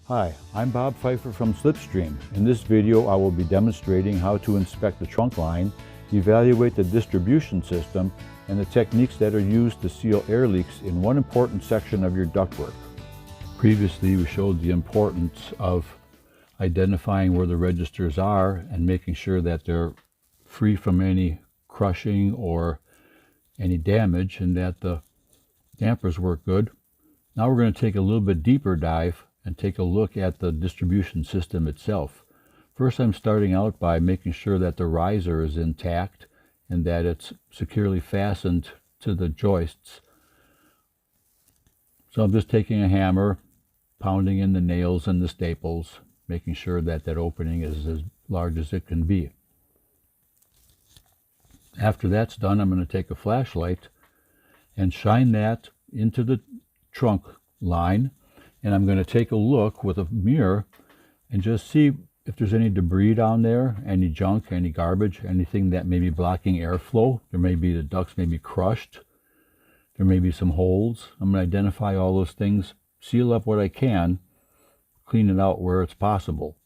Hi, I'm Bob Pfeiffer from Slipstream. In this video I will be demonstrating how to inspect the trunk line, evaluate the distribution system, and the techniques that are used to seal air leaks in one important section of your ductwork. Previously we showed the importance of identifying where the registers are and making sure that they're free from any crushing or any damage and that the dampers work good. Now we're going to take a little bit deeper dive and take a look at the distribution system itself. First, I'm starting out by making sure that the riser is intact and that it's securely fastened to the joists. So I'm just taking a hammer, pounding in the nails and the staples, making sure that that opening is as large as it can be. After that's done, I'm going to take a flashlight and shine that into the trunk line, and I'm going to take a look with a mirror and just see if there's any debris down there, any junk, any garbage, anything that may be blocking airflow. There may be the ducts may be crushed. There may be some holes. I'm going to identify all those things, seal up what I can, clean it out where it's possible.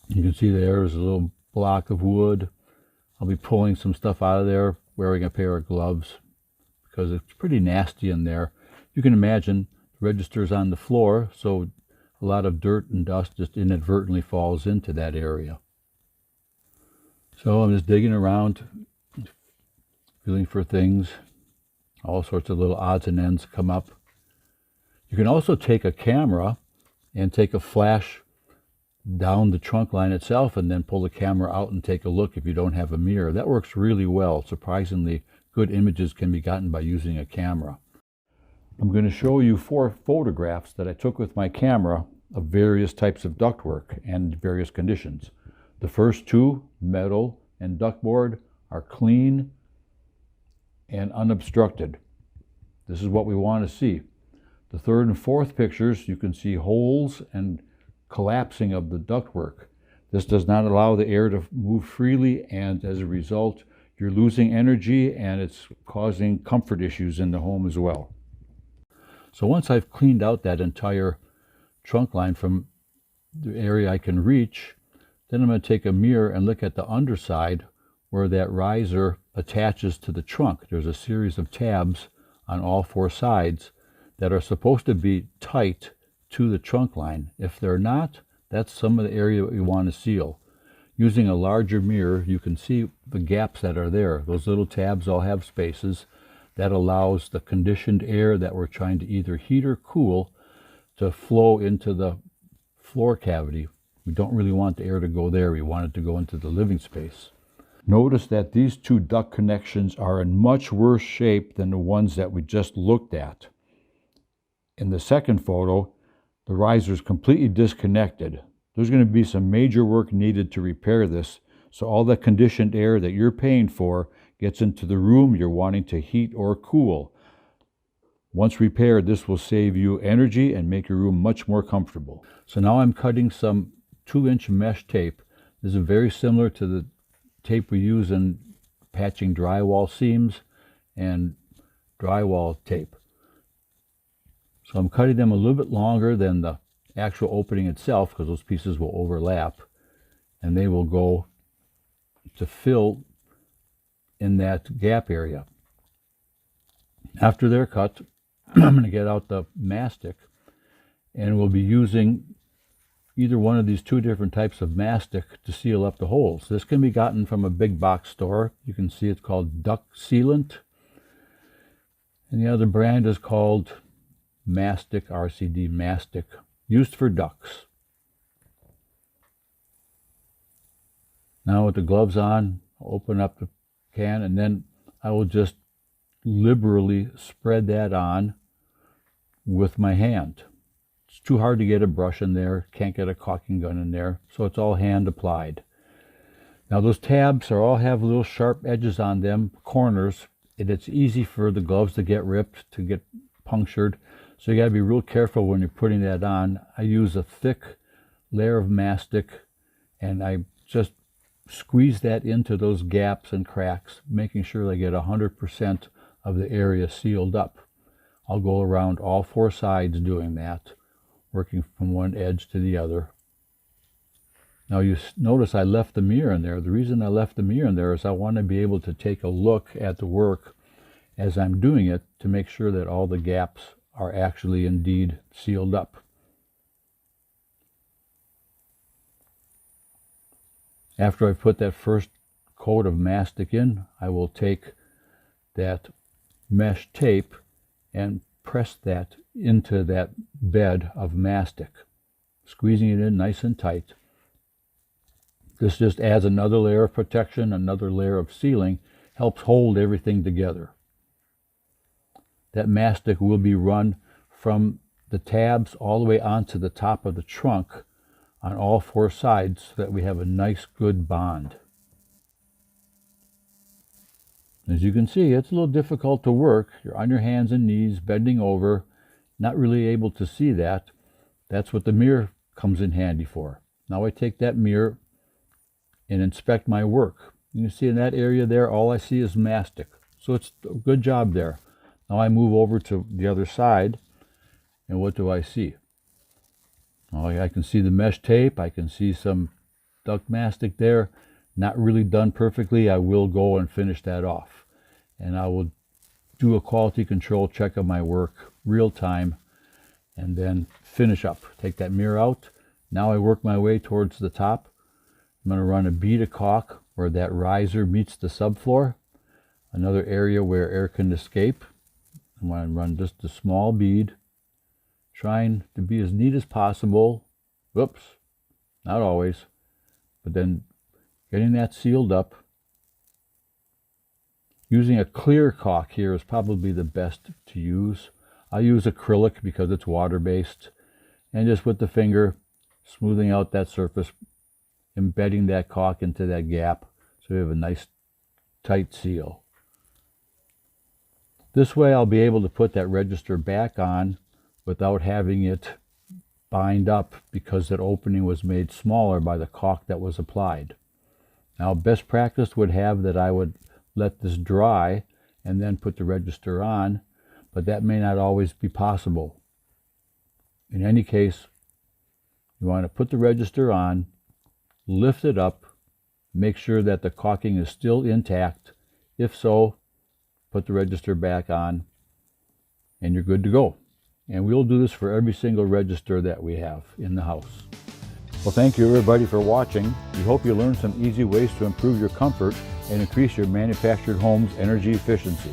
You can see there's a little block of wood. I'll be pulling some stuff out of there, wearing a pair of gloves because it's pretty nasty in there. You can imagine the register's on the floor, so a lot of dirt and dust just inadvertently falls into that area. So I'm just digging around, feeling for things. All sorts of little odds and ends come up. You can also take a camera and take a flash down the trunk line itself and then pull the camera out and take a look if you don't have a mirror. That works really well. Surprisingly, good images can be gotten by using a camera. I'm going to show you 4 photographs that I took with my camera of various types of ductwork and various conditions. The first 2, metal and ductboard, are clean and unobstructed. This is what we want to see. The 3rd and 4th pictures, you can see holes and collapsing of the ductwork. This does not allow the air to move freely, and as a result, you're losing energy and it's causing comfort issues in the home as well. So once I've cleaned out that entire trunk line from the area I can reach, then I'm going to take a mirror and look at the underside where that riser attaches to the trunk. There's a series of tabs on all 4 sides that are supposed to be tight to the trunk line. If they're not, that's some of the area that we want to seal. Using a larger mirror, you can see the gaps that are there. Those little tabs all have spaces. That allows the conditioned air that we're trying to either heat or cool to flow into the floor cavity. We don't really want the air to go there. We want it to go into the living space. Notice that these 2 duct connections are in much worse shape than the ones that we just looked at. In the second photo, the riser is completely disconnected. There's going to be some major work needed to repair this, so all the conditioned air that you're paying for gets into the room you're wanting to heat or cool. Once repaired, this will save you energy and make your room much more comfortable. So now I'm cutting some 2-inch mesh tape. This is very similar to the tape we use in patching drywall seams and drywall tape. So I'm cutting them a little bit longer than the actual opening itself because those pieces will overlap and they will go to fill in that gap area. After they're cut, I'm going to get out the mastic, and we'll be using either one of these 2 different types of mastic to seal up the holes. This can be gotten from a big box store. You can see it's called Duct Sealant, and the other brand is called Mastic, RCD Mastic, used for ducts. Now with the gloves on, I'll open up the can, and then I will just liberally spread that on with my hand. It's too hard to get a brush in there, can't get a caulking gun in there, so it's all hand applied. Now those tabs all have little sharp edges on them, corners, and it's easy for the gloves to get ripped, to get punctured, so you got to be real careful when you're putting that on. I use a thick layer of mastic and I just squeeze that into those gaps and cracks, making sure I get 100% of the area sealed up. I'll go around all 4 sides doing that, working from one edge to the other. Now you notice I left the mirror in there. The reason I left the mirror in there is I want to be able to take a look at the work as I'm doing it to make sure that all the gaps are actually indeed sealed up. After I've put that first coat of mastic in, I will take that mesh tape and press that into that bed of mastic, squeezing it in nice and tight. This just adds another layer of protection, another layer of sealing, helps hold everything together. That mastic will be run from the tabs all the way onto the top of the trunk on all 4 sides so that we have a nice good bond. As you can see, it's a little difficult to work. You're on your hands and knees, bending over, not really able to see that. That's what the mirror comes in handy for. Now I take that mirror and inspect my work. You can see in that area there, all I see is mastic. So it's a good job there. Now I move over to the other side, and what do I see? Oh, I can see the mesh tape. I can see some duct mastic there. Not really done perfectly. I will go and finish that off. And I will do a quality control check of my work real time and then finish up. Take that mirror out. Now I work my way towards the top. I'm going to run a bead of caulk where that riser meets the subfloor. Another area where air can escape. I'm going to run just a small bead, trying to be as neat as possible. Whoops, not always, but then getting that sealed up. Using a clear caulk here is probably the best to use. I use acrylic because it's water-based, and just with the finger smoothing out that surface, embedding that caulk into that gap so we have a nice tight seal. This way I'll be able to put that register back on without having it bind up because that opening was made smaller by the caulk that was applied. Now best practice would have that I would let this dry and then put the register on, but that may not always be possible. In any case, you want to put the register on, lift it up, make sure that the caulking is still intact. If so, put the register back on and you're good to go. And we'll do this for every single register that we have in the house. Well, thank you everybody for watching. We hope you learned some easy ways to improve your comfort and increase your manufactured home's energy efficiency.